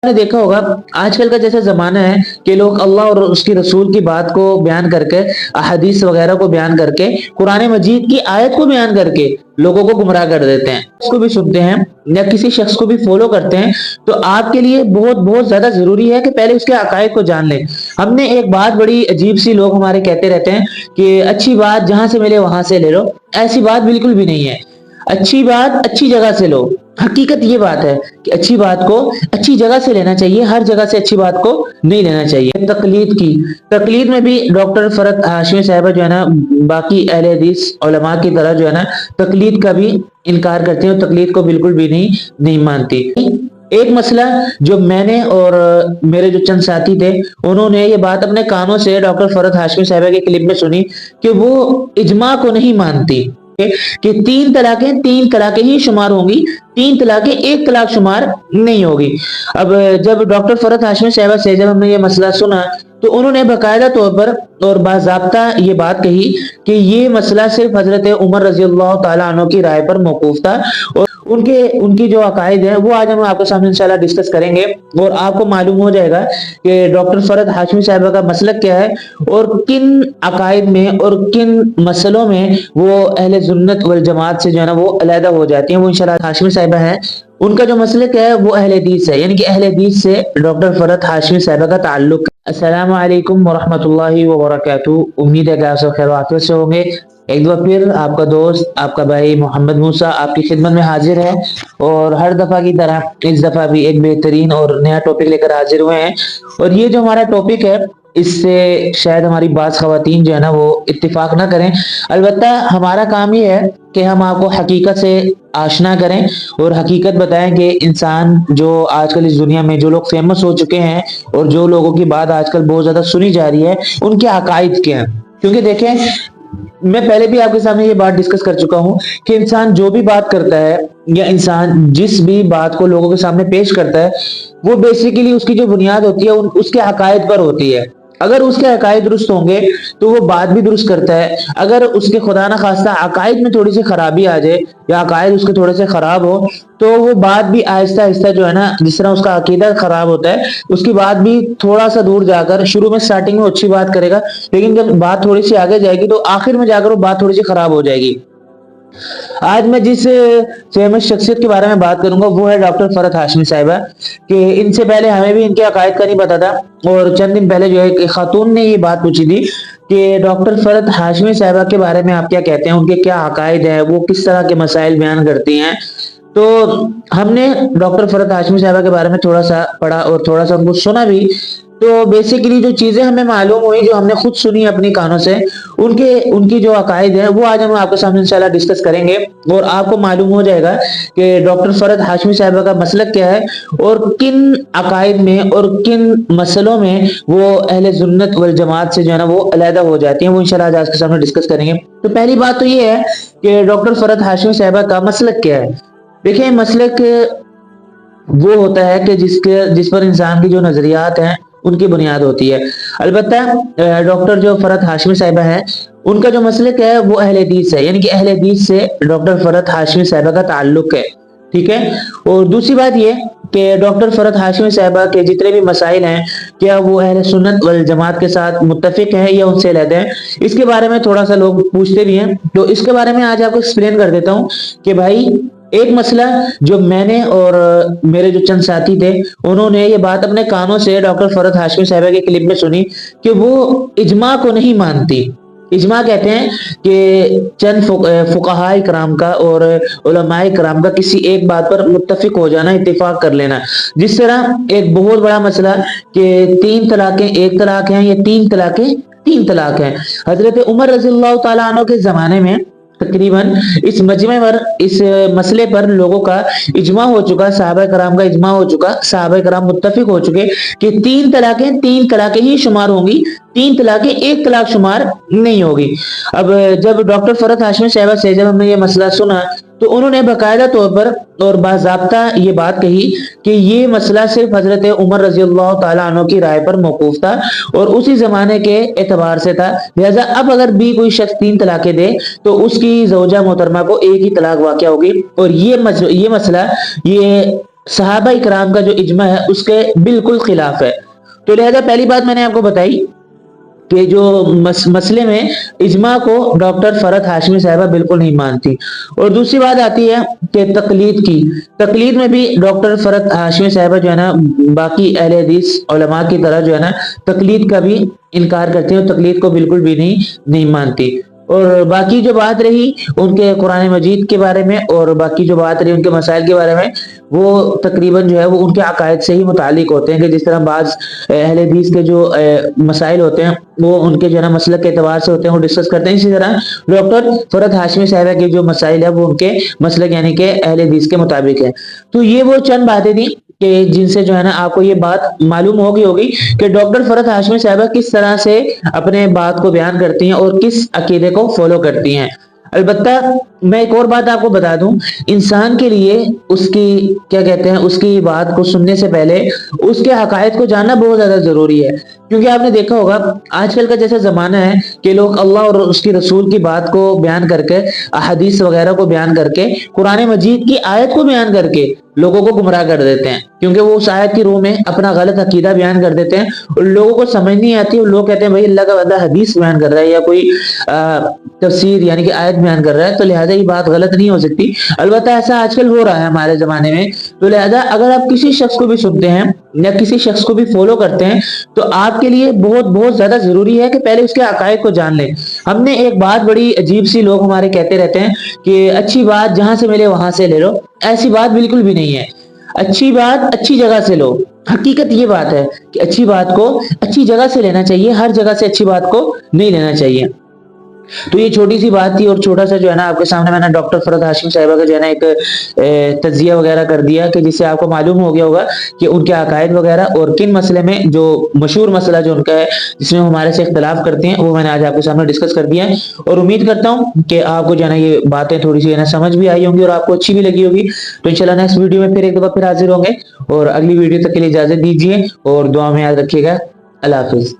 نے دیکھا ہوگا آج کل کا جیسا زمانہ ہے کہ لوگ اللہ اور اس کی رسول کی بات کو بیان کر کے، احادیث وغیرہ کو بیان کر کے، قرآن مجید کی آیت کو بیان کر کے لوگوں کو گمراہ کر دیتے ہیں، اس کو بھی سنتے ہیں یا کسی شخص کو بھی فالو کرتے ہیں، تو آپ کے لیے بہت بہت زیادہ ضروری ہے کہ پہلے اس کے عقائد کو جان لیں۔ ہم نے ایک بات بڑی عجیب سی لوگ ہمارے کہتے رہتے ہیں کہ اچھی بات جہاں سے ملے وہاں سے لے لو، ایسی بات بالکل بھی نہیں ہے۔ اچھی بات اچھی جگہ سے لو۔ حقیقت یہ بات ہے کہ اچھی بات کو اچھی جگہ سے لینا چاہیے، ہر جگہ سے اچھی بات کو نہیں لینا چاہیے۔ تقلید میں بھی ڈاکٹر فرحت ہاشمی صاحبہ جو ہے نا، باقی اہل حدیث علماء کی طرح جو ہے نا، تقلید کا بھی انکار کرتے ہیں اور تقلید کو بالکل بھی نہیں مانتی۔ ایک مسئلہ جو میں نے اور میرے جو چند ساتھی تھے، انہوں نے یہ بات اپنے کانوں سے ڈاکٹر فرحت ہاشمی صاحبہ کے کلپ میں سنی کہ وہ اجماع کو نہیں مانتی کہ تین طلاقیں ہی شمار ہوں گی، تین طلاقیں ایک طلاق شمار نہیں ہوگی۔ اب جب ڈاکٹر فرحت ہاشمی صاحبہ سے جب ہم نے یہ مسئلہ سنا تو انہوں نے باقاعدہ طور پر اور باضابطہ یہ بات کہی کہ یہ مسئلہ صرف حضرت عمر رضی اللہ تعالیٰ عنہ کی رائے پر موقوف تھا، اور ان کی جو عقائد ہیں وہ آج ہم آپ کے سامنے انشاءاللہ ڈسکس کریں گے، اور آپ کو معلوم ہو جائے گا کہ ڈاکٹر فرحت ہاشمی صاحبہ کا مسلک کیا ہے اور کن عقائد میں اور کن مسئلوں میں وہ اہل سنت والجماعت سے جو ہے نا وہ علیحدہ ہو جاتی ہیں۔ وہ انشاءاللہ ہاشمی صاحبہ ہیں، ان کا جو مسلک ہے وہ اہل حدیث ہے، یعنی کہ اہل حدیث سے ڈاکٹر فرحت ہاشمی صاحبہ کا تعلق ہے۔ السلام علیکم ورحمۃ اللہ وبرکاتہ۔ امید ہے کہ آپ سب خیر و عافیت سے ہوں گے۔ ایک دفعہ پھر آپ کا دوست، آپ کا بھائی محمد موسیٰ آپ کی خدمت میں حاضر ہے، اور ہر دفعہ کی طرح اس دفعہ بھی ایک بہترین اور نیا ٹاپک لے کر حاضر ہوئے ہیں۔ اور یہ جو ہمارا ٹاپک ہے، اس سے شاید ہماری بعض خواتین جو ہے نا وہ اتفاق نہ کریں، البتہ ہمارا کام یہ ہے کہ ہم آپ کو حقیقت سے آشنا کریں اور حقیقت بتائیں کہ انسان جو آج کل اس دنیا میں جو لوگ فیمس ہو چکے ہیں اور جو لوگوں کی بات آج کل بہت زیادہ سنی جا رہی ہے، ان کے عقائد کیا ہیں۔ کیونکہ دیکھیں، میں پہلے بھی آپ کے سامنے یہ بات ڈسکس کر چکا ہوں کہ انسان جو بھی بات کرتا ہے یا انسان جس بھی بات کو لوگوں کے سامنے پیش کرتا ہے، وہ بیسیکلی اس کی جو بنیاد ہوتی ہے اس کے عقائد پر ہوتی ہے۔ اگر اس کے عقائد درست ہوں گے تو وہ بات بھی درست کرتا ہے، اگر اس کے خدا نہ خواستہ عقائد میں تھوڑی سی خرابی آ جائے یا عقائد اس کے تھوڑے سے خراب ہو، تو وہ بات بھی آہستہ آہستہ جو ہے نا، جس طرح اس کا عقیدہ خراب ہوتا ہے، اس کی بات بھی تھوڑا سا دور جا کر، شروع میں سٹارٹنگ میں اچھی بات کرے گا، لیکن جب بات تھوڑی سی آگے جائے گی تو آخر میں جا کر وہ بات تھوڑی سی خراب ہو جائے گی۔ آج میں جس فیمس شخصیت کے بارے میں بات کروں گا وہ ہے ڈاکٹر فرحت ہاشمی صاحبہ، کہ ان سے پہلے ہمیں بھی ان کے عقائد کا نہیں پتا تھا، اور چند دن پہلے جو ہے ایک خاتون نے یہ بات پوچھی تھی کہ ڈاکٹر فرحت ہاشمی صاحبہ کے بارے میں آپ کیا کہتے ہیں، ان کے کیا عقائد ہیں، وہ کس طرح کے مسائل بیان کرتی ہیں۔ تو ہم نے ڈاکٹر فرحت ہاشمی صاحبہ کے بارے میں تھوڑا سا پڑھا اور تھوڑا سا ان کو سنا بھی، تو بیسیکلی جو چیزیں ہمیں معلوم ہوئی، جو ہم نے خود سنی اپنی کانوں سے، ان کی جو عقائد ہیں وہ آج ہم آپ کے سامنے انشاءاللہ ڈسکس کریں گے، اور آپ کو معلوم ہو جائے گا کہ ڈاکٹر فرحت ہاشمی صاحبہ کا مسلک کیا ہے اور کن عقائد میں اور کن مسئلوں میں وہ اہل سنت والجماعت سے جو ہے نا وہ علیحدہ ہو جاتی ہیں۔ وہ انشاءاللہ آج کے سامنے ڈسکس کریں گے۔ تو پہلی بات تو یہ ہے کہ ڈاکٹر فرحت ہاشمی صاحبہ کا مسلک کیا ہے۔ دیکھیں، مسلک وہ ہوتا ہے کہ جس پر انسان کی جو نظریات ہیں ان کی بنیاد ہوتی ہے۔ البتہ ڈاکٹر جو فرحت ہاشمی صاحبہ ہیں، ان کا جو مسلک ہے وہ اہل حدیث ہے، یعنی کہ اہل حدیث سے ڈاکٹر فرحت ہاشمی صاحبہ کا تعلق ہے، ٹھیک ہے۔ اور دوسری بات یہ کہ ڈاکٹر فرحت ہاشمی صاحبہ کے جتنے بھی مسائل ہیں، کیا وہ اہل سنت والجماعت کے ساتھ متفق ہیں یا ان سے علیحدہ ہیں، اس کے بارے میں تھوڑا سا لوگ پوچھتے بھی ہیں، تو اس کے بارے میں آج آپ کو ایکسپلین کر دیتا ہوں کہ بھائی، ایک مسئلہ جو میں نے اور میرے جو چند ساتھی تھے، انہوں نے یہ بات اپنے کانوں سے ڈاکٹر فرحت ہاشمی صاحبہ کے کلپ میں سنی کہ وہ اجماع کو نہیں مانتی۔ اجماع کہتے ہیں کہ چند فقہاء کرام کا اور علماء کرام کا کسی ایک بات پر متفق ہو جانا، اتفاق کر لینا۔ جس طرح ایک بہت بڑا مسئلہ کہ تین طلاقیں ایک طلاق ہیں یا تین طلاقیں تین طلاق ہیں، حضرت عمر رضی اللہ تعالیٰ عنہ کے زمانے میں تقریباً اس مجمع پر، اس مسئلے پر لوگوں کا اجماع ہو چکا، صحابہ کرام کا اجماع ہو چکا، صحابہ کرام متفق ہو چکے کہ تین طلاقیں ہی شمار ہوں گی، تین طلاقیں ایک طلاق شمار نہیں ہوگی۔ اب جب ڈاکٹر فرحت ہاشمی صاحبہ سے جب ہم نے یہ مسئلہ سنا تو انہوں نے باقاعدہ طور پر اور باضابطہ یہ بات کہی کہ یہ مسئلہ صرف حضرت عمر رضی اللہ تعالیٰ عنہ کی رائے پر موقوف تھا اور اسی زمانے کے اعتبار سے تھا، لہذا اب اگر بھی کوئی شخص تین طلاقیں دے تو اس کی زوجہ محترمہ کو ایک ہی طلاق واقع ہوگی، اور یہ مسئلہ یہ صحابہ اکرام کا جو اجماع ہے اس کے بالکل خلاف ہے. تو لہذا پہلی بات میں نے آپ کو بتائی کہ جو مسئلے میں اجماع کو ڈاکٹر فرحت ہاشمی صاحبہ بالکل نہیں مانتی. اور دوسری بات آتی ہے کہ تقلید کی. تقلید میں بھی ڈاکٹر فرحت ہاشمی صاحبہ جو ہے نا باقی اہل حدیث علماء کی طرح جو ہے نا تقلید کا بھی انکار کرتی ہیں اور تقلید کو بالکل بھی نہیں مانتی. اور باقی جو بات رہی ان کے قرآن مجید کے بارے میں اور باقی جو بات رہی ان کے مسائل کے بارے میں، وہ تقریباً جو ہے وہ ان کے عقائد سے ہی متعلق ہوتے ہیں کہ جس طرح بعض اہل حدیث کے جو مسائل ہوتے ہیں وہ ان کے جو ہے نا مسلک کے اعتبار سے ہوتے ہیں، وہ ڈسکس کرتے ہیں. اسی طرح ڈاکٹر فرحت ہاشمی صاحبہ کے جو مسائل ہے وہ ان کے مسلک یعنی کہ اہل حدیث کے مطابق ہے. تو یہ وہ چند باتیں تھیں کہ جن سے جو ہے نا آپ کو یہ بات معلوم ہوگی کہ ڈاکٹر فرحت ہاشمی صاحبہ کس طرح سے اپنے بات کو بیان کرتی ہیں اور کس عقیدے کو فالو کرتی ہیں. البتہ میں ایک اور بات آپ کو بتا دوں، انسان کے لیے اس کی کیا کہتے ہیں اس کی بات کو سننے سے پہلے اس کے عقائد کو جاننا بہت زیادہ ضروری ہے. کیونکہ آپ نے دیکھا ہوگا آج کل کا جیسا زمانہ ہے کہ لوگ اللہ اور اس کی رسول کی بات کو بیان کر کے، احادیث وغیرہ کو بیان کر کے، قرآن مجید کی آیت کو بیان کر کے لوگوں کو گمراہ کر دیتے ہیں، کیونکہ وہ اس آیت کی روح میں اپنا غلط عقیدہ بیان کر دیتے ہیں اور لوگوں کو سمجھ نہیں آتی اور لوگ کہتے ہیں بھائی اللہ کا بندہ حدیث بیان کر رہا ہے یا کوئی تفسیر یعنی کہ آیت بیان کر رہا ہے تو لہٰذا یہ بات غلط نہیں ہو سکتی. البتہ ایسا آج کل ہو رہا ہے ہمارے زمانے میں. تو لہٰذا اگر آپ کسی شخص کو بھی سنتے ہیں یا کسی شخص کو بھی فالو کرتے ہیں تو آپ کے لیے بہت بہت زیادہ ضروری ہے کہ پہلے اس کے عقائد کو جان لیں. ہم نے ایک بات بڑی عجیب سی لوگ ہمارے کہتے رہتے ہیں کہ اچھی بات جہاں سے ملے وہاں سے لے لو. ایسی بات بالکل بھی نہیں ہے. اچھی بات اچھی جگہ سے لو. حقیقت یہ بات ہے کہ اچھی بات کو اچھی جگہ سے لینا چاہیے، ہر جگہ سے اچھی بات کو نہیں لینا چاہیے. تو یہ چھوٹی سی بات تھی اور چھوٹا سا جو ہے نا آپ کے سامنے میں نے ڈاکٹر فرحت ہاشمی صاحبہ کا جو ہے نا ایک تجزیہ وغیرہ کر دیا کہ جس سے آپ کو معلوم ہو گیا ہوگا کہ ان کے عقائد وغیرہ اور کن مسئلے میں جو مشہور مسئلہ جو ان کا ہے جس میں ہمارے سے اختلاف کرتے ہیں وہ میں نے آج آپ کے سامنے ڈسکس کر دیا ہے. اور امید کرتا ہوں کہ آپ کو جو ہے نا یہ باتیں تھوڑی سی سمجھ بھی آئی ہوں گی اور آپ کو اچھی بھی لگی ہوگی. تو انشاءاللہ نیکسٹ ویڈیو میں پھر ایک دفعہ پھر حاضر ہوں گے اور اگلی ویڈیو تک کے لیے اجازت دیجیے اور دعا میں یاد رکھیے گا. اللہ حافظ.